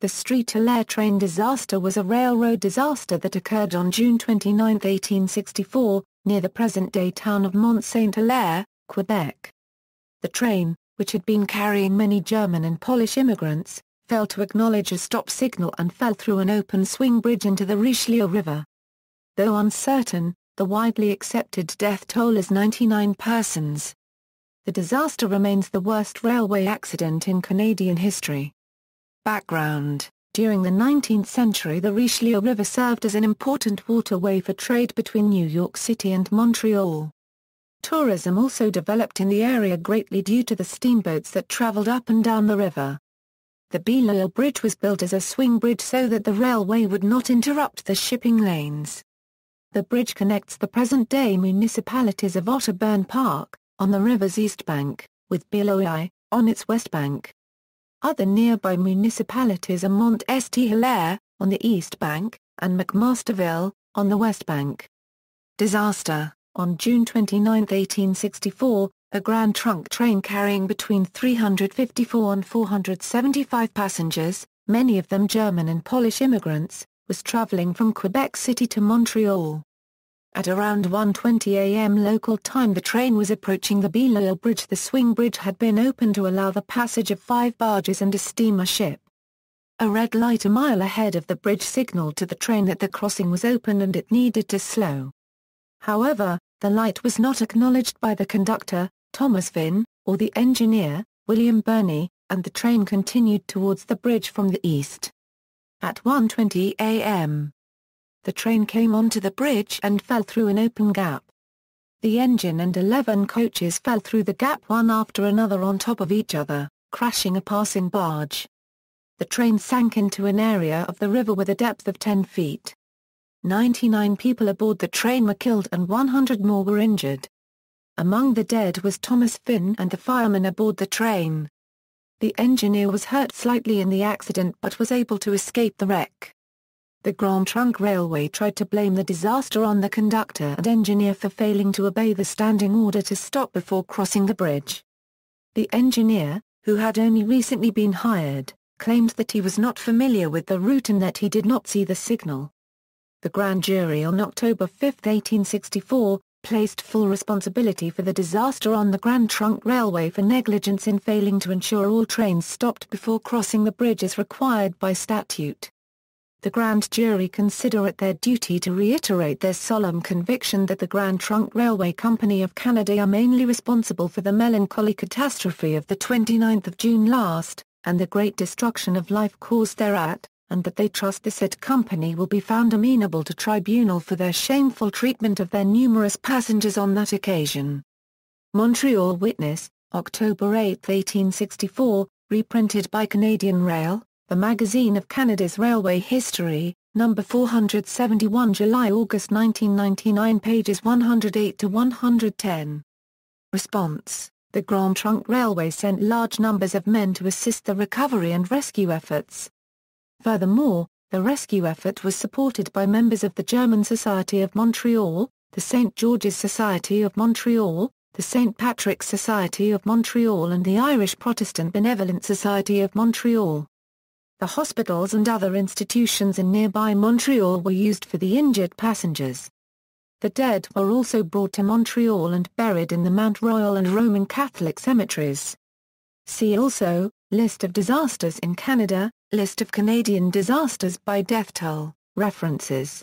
The St-Hilaire train disaster was a railroad disaster that occurred on June 29, 1864, near the present-day town of Mont-Saint-Hilaire, Quebec. The train, which had been carrying many German and Polish immigrants, failed to acknowledge a stop signal and fell through an open swing bridge into the Richelieu River. Though uncertain, the widely accepted death toll is 99 persons. The disaster remains the worst railway accident in Canadian history. Background: during the 19th century, the Richelieu River served as an important waterway for trade between New York City and Montreal. Tourism also developed in the area greatly due to the steamboats that traveled up and down the river. The Beloeil Bridge was built as a swing bridge so that the railway would not interrupt the shipping lanes. The bridge connects the present-day municipalities of Otterburn Park, on the river's east bank, with Beloeil, on its west bank. Other nearby municipalities are Mont-Saint-Hilaire, on the east bank, and McMasterville, on the west bank. Disaster: on June 29, 1864, a Grand Trunk train carrying between 354 and 475 passengers, many of them German and Polish immigrants, was traveling from Quebec City to Montreal. At around 1:20 a.m. local time, the train was approaching the Beloeil Bridge. The swing bridge had been opened to allow the passage of 5 barges and a steamer ship. A red light a mile ahead of the bridge signaled to the train that the crossing was open and it needed to slow. However, the light was not acknowledged by the conductor, Thomas Finn, or the engineer, William Burney, and the train continued towards the bridge from the east. At 1:20 a.m., the train came onto the bridge and fell through an open gap. The engine and 11 coaches fell through the gap one after another on top of each other, crashing a passing barge. The train sank into an area of the river with a depth of 10 feet. 99 people aboard the train were killed and 100 more were injured. Among the dead was Thomas Finn and the fireman aboard the train. The engineer was hurt slightly in the accident but was able to escape the wreck. The Grand Trunk Railway tried to blame the disaster on the conductor and engineer for failing to obey the standing order to stop before crossing the bridge. The engineer, who had only recently been hired, claimed that he was not familiar with the route and that he did not see the signal. The grand jury on October 5, 1864, placed full responsibility for the disaster on the Grand Trunk Railway for negligence in failing to ensure all trains stopped before crossing the bridge as required by statute. The grand jury consider it their duty to reiterate their solemn conviction that the Grand Trunk Railway Company of Canada are mainly responsible for the melancholy catastrophe of the 29th of June last, and the great destruction of life caused thereat, and that they trust the said company will be found amenable to tribunal for their shameful treatment of their numerous passengers on that occasion. Montreal Witness, October 8, 1864, reprinted by Canadian Rail, the magazine of Canada's railway history, number 471, July-August 1999, pages 108 to 110. Response: the Grand Trunk Railway sent large numbers of men to assist the recovery and rescue efforts. Furthermore, the rescue effort was supported by members of the German Society of Montreal, the St. George's Society of Montreal, the St. Patrick's Society of Montreal and the Irish Protestant Benevolent Society of Montreal. The hospitals and other institutions in nearby Montreal were used for the injured passengers. The dead were also brought to Montreal and buried in the Mount Royal and Roman Catholic cemeteries. See also, List of disasters in Canada, List of Canadian disasters by death toll, references.